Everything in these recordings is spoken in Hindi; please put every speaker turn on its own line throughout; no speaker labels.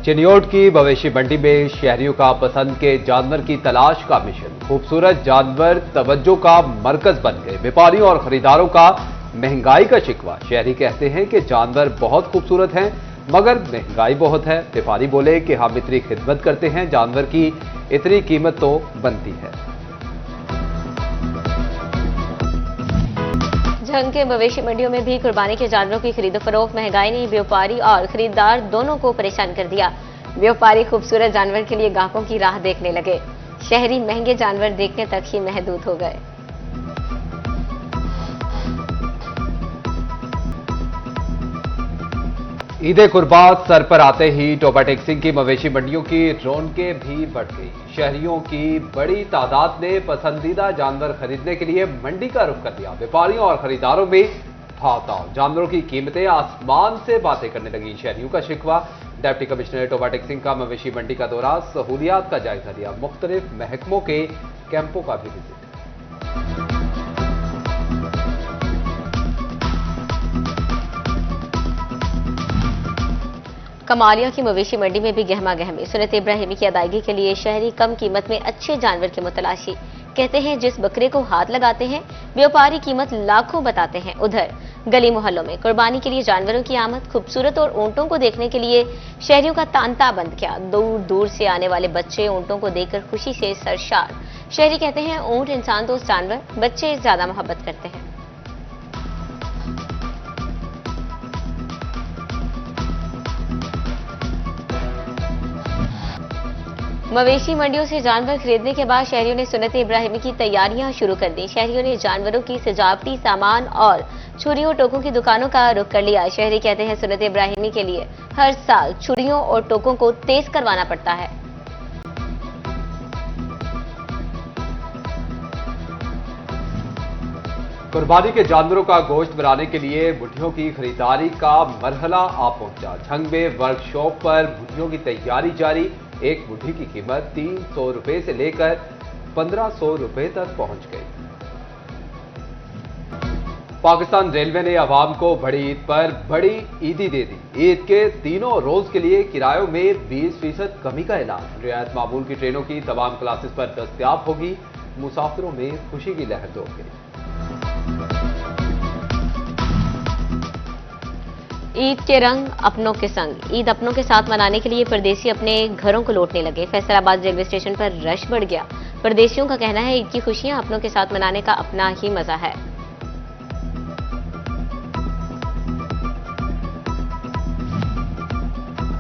चिन्योट की मवेशी मंडी में शहरियों का पसंद के जानवर की तलाश का मिशन। खूबसूरत जानवर तवज्जो का मरकज बन गए। व्यापारियों और खरीदारों का महंगाई का शिकवा। शहरी कहते हैं कि जानवर बहुत खूबसूरत हैं मगर महंगाई बहुत है। व्यापारी बोले कि हम इतनी खिदमत करते हैं, जानवर की इतनी कीमत तो बनती है।
झंग के मवेशी मंडियों में भी कुर्बानी के जानवरों की खरीदो फरोख्त महंगाई ने व्यापारी और खरीदार दोनों को परेशान कर दिया। व्यापारी खूबसूरत जानवर के लिए ग्राहकों की राह देखने लगे। शहरी महंगे जानवर देखने तक ही महदूद हो गए।
ईद कुर्बात सर पर आते ही टोबा टेक-सिंह की मवेशी मंडियों की रौनकें भी बढ़ गई। शहरियों की बड़ी तादाद ने पसंदीदा जानवर खरीदने के लिए मंडी का रुख कर दिया। व्यापारियों और खरीदारों में भाव-ताव। जानवरों की कीमतें आसमान से बातें करने लगी। शहरियों का शिकवा। डिप्टी कमिश्नर टोबा टेक-सिंह का मवेशी मंडी का दौरा, सहूलियात का जायजा लिया। मुख्तलिफ महकमों के कैंपों का भी विजिट।
कमालिया की मवेशी मंडी में भी गहमा गहमी। सुन्नत इब्राहिमी की अदायगी के लिए शहरी कम कीमत में अच्छे जानवर की मुतलाशी। कहते हैं जिस बकरे को हाथ लगाते हैं व्यापारी कीमत लाखों बताते हैं। उधर गली मोहल्लों में कुर्बानी के लिए जानवरों की आमद। खूबसूरत और ऊंटों को देखने के लिए शहरियों का तांता बंद किया। दूर दूर से आने वाले बच्चे ऊंटों को देखकर खुशी से सरशार। शहरी कहते हैं ऊंट इंसान दोस्त जानवर, बच्चे ज्यादा मोहब्बत करते हैं। मवेशी मंडियों से जानवर खरीदने के बाद शहरियों ने सुन्नत इब्राहिमी की तैयारियां शुरू कर दी। शहरियों ने जानवरों की सजावटी सामान और छुरियों टोकों की दुकानों का रुख कर लिया। शहरी कहते हैं सुन्नत इब्राहिमी के लिए हर साल छुरियों और टोकों को तेज करवाना पड़ता है।
कुर्बानी के जानवरों का गोश्त बनाने के लिए मुठियों की खरीदारी का मरहला आ पहुंचा। झंग में वर्कशॉप पर मुठियों की तैयारी जारी। एक मुट्ठी की कीमत 300 रुपए से लेकर 1500 रुपए तक पहुंच गई। पाकिस्तान रेलवे ने अवाम को बड़ी ईद पर बड़ी ईदी दे दी। ईद के तीनों रोज के लिए किरायों में 20% कमी का ऐलान। रियायत मामूल की ट्रेनों की तमाम क्लासेस पर दस्तयाब होगी। मुसाफिरों में खुशी की लहर दौड़ गई।
ईद के रंग अपनों के संग। ईद अपनों के साथ मनाने के लिए परदेसी अपने घरों को लौटने लगे। फैसलाबाद रेलवे स्टेशन पर रश बढ़ गया। परदेसियों का कहना है ईद की खुशियां अपनों के साथ मनाने का अपना ही मजा है।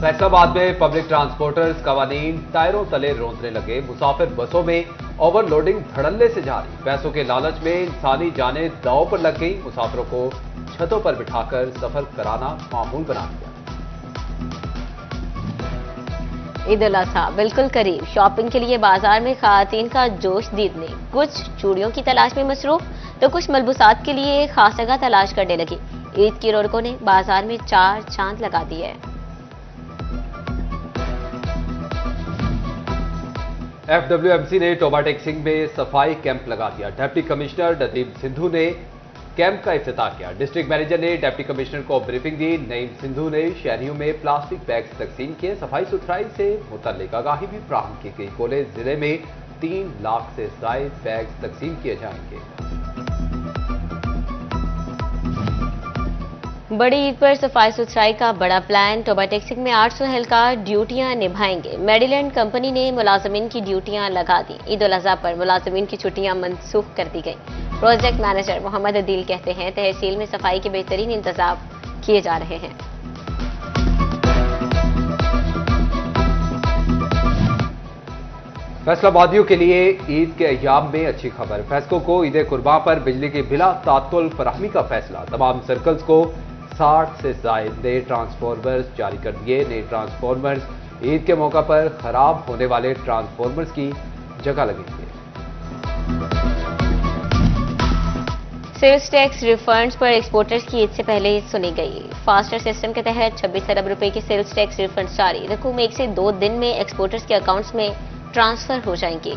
फैसलाबाद में पब्लिक ट्रांसपोर्टर्स कवानीन टायरों तले रोंदने लगे। मुसाफिर बसों में ओवरलोडिंग धड़ल्ले से जारी। पैसों के लालच में इंसानी जानें दांव पर लग गई। मुसाफिरों को छतों पर बिठाकर सफर कराना मामूल बना दिया।
ईद उल अजहा बिल्कुल करीब। शॉपिंग के लिए बाजार में खातीन का जोश दीदने। कुछ चूड़ियों की तलाश में मसरूफ तो कुछ मलबूसात के लिए खास जगह तलाश करने लगी। ईद की रौनकों ने बाजार में चार चांद लगा दिए।
FWMC ने टोबा टेक-सिंह में सफाई कैंप लगा दिया। डिप्टी कमिश्नर नदीम सिंधु ने कैंप का इफ्तिताह किया। डिस्ट्रिक्ट मैनेजर ने डिप्टी कमिश्नर को ब्रीफिंग दी। नईम सिंधु ने शहरियों में प्लास्टिक बैग्स तकसीम किए। सफाई सुथराई से मुतल्लिक आगाही भी फ्राहम की गई। कोले जिले में 3 लाख से ज्यादा बैग्स तकसीम किए जाएंगे।
बड़ी ईद पर सफाई सुथराई का बड़ा प्लान। टोबा टेक-सिंह में 800 एहलकार ड्यूटियां निभाएंगे। मेडीलैंड कंपनी ने मुलाजमीन की ड्यूटियां लगा दी। ईद उल अजहा पर मुलाजमीन की छुट्टियां मनसूख कर दी गई। प्रोजेक्ट मैनेजर मोहम्मद अदील कहते हैं तहसील में सफाई के बेहतरीन इंतजाम किए जा रहे हैं।
फैसलाबादियों के लिए ईद के अय्याम में अच्छी खबर। फैसकों को ईद कुर्बान पर बिजली की बिला तात्तुल फराहमी का फैसला। तमाम सर्कल्स को 60 से ज्यादा नए ट्रांसफॉर्मर्स जारी कर दिए। नए ट्रांसफॉर्मर्स ईद के मौका पर खराब होने वाले ट्रांसफॉर्मर्स की जगह लगेंगे।
सेल्स टैक्स रिफंड्स पर एक्सपोर्टर्स की ईद से पहले ही सुनी गई। फास्टर सिस्टम के तहत 26 अरब रुपए की सेल्स टैक्स रिफंड जारी। रकूम 1 से 2 दिन में एक्सपोर्टर्स के अकाउंट्स में ट्रांसफर हो जाएंगी।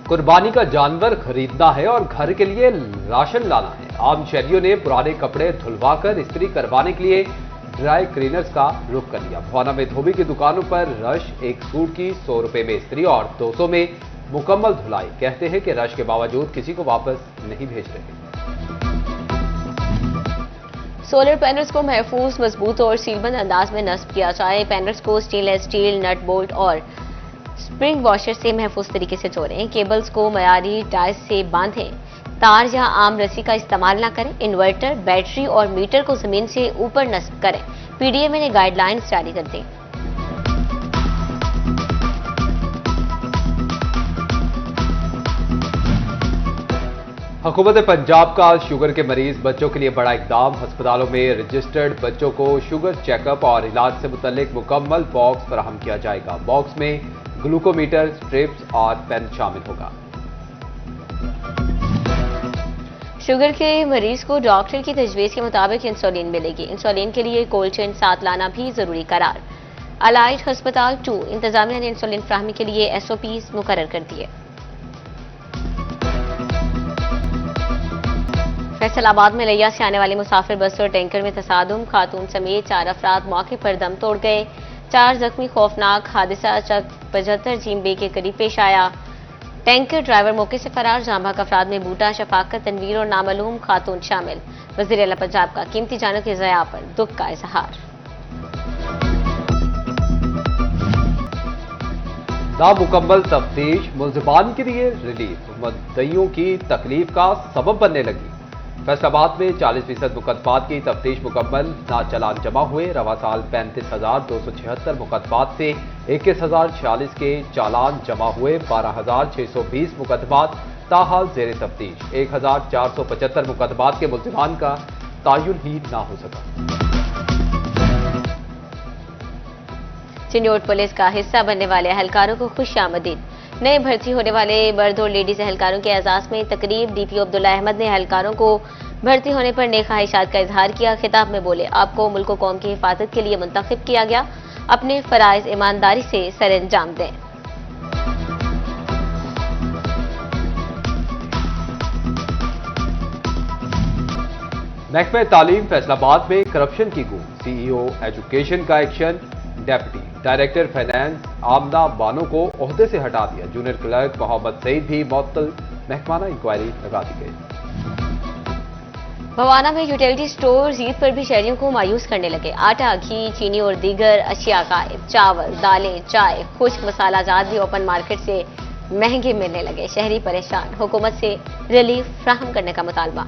कुर्बानी का जानवर खरीदना है और घर के लिए राशन लाना है। आम शहरियों ने पुराने कपड़े धुलवाकर इस्त्री करवाने के लिए ड्राई क्लीनर्स का रुख कर लिया। भवाना में धोबी की दुकानों पर रश, एक सूट की 100 रुपए में इस्त्री और 200 में मुकम्मल धुलाई। कहते हैं कि रश के बावजूद किसी को वापस नहीं भेज रहे।
सोलर पैनल्स को महफूज, मजबूत और सीलबंद अंदाज में नस्ब किया जाए। पैनल्स को स्टेनलेस स्टील, नट बोल्ट और स्प्रिंग वॉशर से महफूज तरीके से जोड़ें। केबल्स को मयारी टाइस से बांधें। तार या आम रस्सी का इस्तेमाल न करें। इन्वर्टर, बैटरी और मीटर को जमीन से ऊपर नस्ब करें। पीडीएमए ने गाइडलाइंस जारी कर दी।
हुकूमत पंजाब का शुगर के मरीज बच्चों के लिए बड़ा इकदाम। अस्पतालों में रजिस्टर्ड बच्चों को शुगर चेकअप और इलाज से मुतल्लिक मुकम्मल बॉक्स फराहम किया जाएगा। बॉक्स में ग्लूकोमीटर, स्ट्रिप्स और पेन शामिल होगा।
शुगर के मरीज को डॉक्टर की तजवीज़ के मुताबिक इंसुलिन मिलेगी। इंसुलिन के लिए कोल्ड चेन साथ लाना भी जरूरी करार। अलाइड अस्पताल 2 इंतजामिया ने इंसुलिन फराहमी के लिए SOPs मुकर्रर कर दिए। फैसलाबाद में लिया से आने वाली मुसाफिर बस और टैंकर में तसादुम, खातून समेत 4 अफराद मौके पर दम तोड़ गए। 4 जख्मी। खौफनाक हादसा चक 75 जीम बे के करीब पेश आया। टैंकर ड्राइवर मौके से फरार। जांबाक अफराद में बूटा, शफाकत, तनवीर और नामालूम खातून शामिल। वज़ीर आला पंजाब का कीमती जानों के ज़या पर दुख का इजहार।
नामुकम्मल तफ्तीश मुलजिमान के लिए रिलीफ, मुद्दईयों की तकलीफ का सबब बनने लगी। फैसलाबाद में 40% मुकदमात की तफ्तीश मुकम्मल, ना चलान जमा हुए। रवा साल 35,276 मुकदमात से 21,046 के चालान जमा हुए। 12,620 मुकदमात ताहाल जेर तफ्तीश। 1,475 मुकदमात के मुल्जिमान का तायुन ही ना हो सका।
चिन्योट पुलिस का हिस्सा बनने वाले एहलकारों को खुशामदीद। नए भर्ती होने वाले मर्द और लेडीज एहलकारों के एजाज में तकरीब। DPO अब्दुल्ला अहमद ने एहलकारों को भर्ती होने पर नेक ख्वाहिशात का इजहार किया। खिताब में बोले, आपको मुल्क और कौम की हिफाजत के लिए मुंतखब किया गया। अपने फराइज ईमानदारी से सरअंजाम दें।
महकमे तालीम फैसलाबाद में करप्शन की गूंज। CEO एजुकेशन का एक्शन। डेप्यूटी डायरेक्टर फाइनेंस आमना बानो को ओहदे से हटा दिया। जूनियर क्लर्क मोहम्मद सईद भी मुअत्तल। महकमाना इंक्वायरी लगा दी गई।
भवाना में यूटिलिटी स्टोर ईद पर भी शहरियों को मायूस करने लगे। आटा, घी, चीनी और दीगर अशिया गायब। चावल, दालें, चाय, खुश्क मसाला जात भी ओपन मार्केट से महंगे मिलने लगे। शहरी परेशान। हुकूमत से रिलीफ फ्राहम करने का मुतालबा।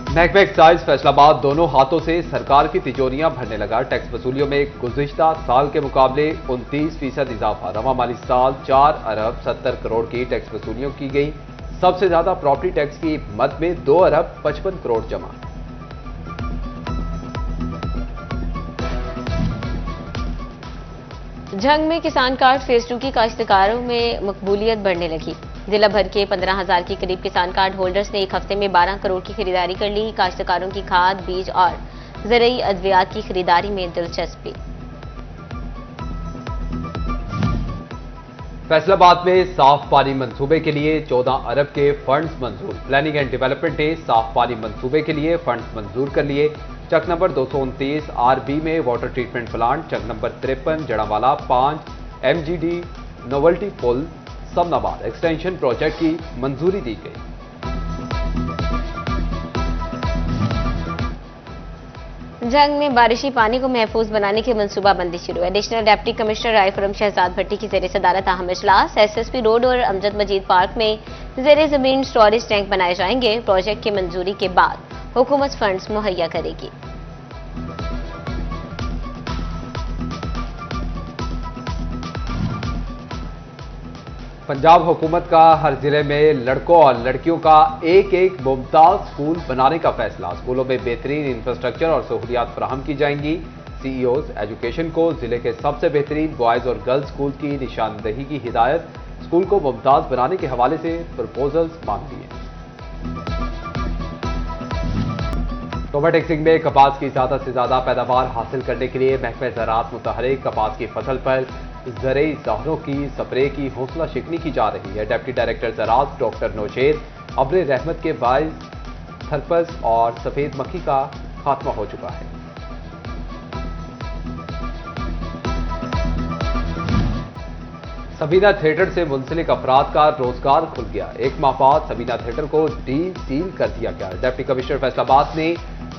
महकमा एक्साइज फैसलाबाद दोनों हाथों से सरकार की तिजोरियां भरने लगा। टैक्स वसूलियों में गुज़िश्ता साल के मुकाबले 29% इजाफा। रवा माली साल 4 अरब 70 करोड़ की टैक्स वसूलियों की गई। सबसे ज्यादा प्रॉपर्टी टैक्स की मद में 2 अरब 55 करोड़ जमा।
जंग में किसान कार्ड फेज 2 की काश्तकारों में मकबूलियत बढ़ने लगी। जिला भर के 15,000 के करीब किसान कार्ड होल्डर्स ने एक हफ्ते में 12 करोड़ की खरीदारी कर ली। काश्तकारों की खाद, बीज और ज़रूरी अद्वियात की खरीदारी में दिलचस्पी।
फैसलाबाद में साफ पानी मंसूबे के लिए 14 अरब के फंड्स मंजूर। प्लानिंग एंड डेवलपमेंट ने साफ पानी मंसूबे के लिए फंड्स मंजूर कर लिए। चक नंबर 229 RB में वाटर ट्रीटमेंट प्लांट, चक नंबर 53 जड़ावाला 5 MGD नोवल्टी पुल समनाबाद एक्सटेंशन प्रोजेक्ट की मंजूरी दी गई।
जंग में बारिशी पानी को महफूज बनाने की मनसूबाबंदी शुरू। एडिशनल डिप्टी कमिश्नर रायफुरम शहजाद भट्टी की जेर सदारत अहम इजलास। SSP रोड और अमजद मजीद पार्क में जेर जमीन स्टोरेज टैंक बनाए जाएंगे। प्रोजेक्ट की मंजूरी के बाद हुकूमत फंड्स मुहैया करेगी।
पंजाब हुकूमत का हर जिले में लड़कों और लड़कियों का एक मुमताज स्कूल बनाने का फैसला। स्कूलों में बेहतरीन इंफ्रास्ट्रक्चर और सहूलियात फराहम की जाएंगी। CEOs एजुकेशन को जिले के सबसे बेहतरीन बॉयज और गर्ल्स स्कूल की निशानदही की हिदायत। स्कूल को मुमताज बनाने के हवाले से प्रपोजल्स मांग दिए। टोबा टेक्सिंग में कपास की ज्यादा से ज्यादा पैदावार हासिल करने के लिए महकमे ज़राअत मुतहरिक कपास की फसल पर जरिए जहरों की स्प्रे की हौसला शिकनी की जा रही है। डिप्टी डायरेक्टर ज़राअत डॉक्टर नौशेद अब्र रहमत के बायस थरपस और सफेद मक्खी का खात्मा हो चुका है। सबीना थिएटर से मुंसलिक अफराद का रोजगार खुल गया। एक माह बाद सबीना थिएटर को डील सील कर दिया गया। डिप्टी कमिश्नर फैसलाबाद ने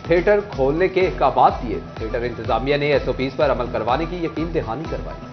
थिएटर खोलने के अहकाम दिए। थिएटर इंतजामिया ने SOPs पर अमल करवाने की यकीन दहानी करवाई।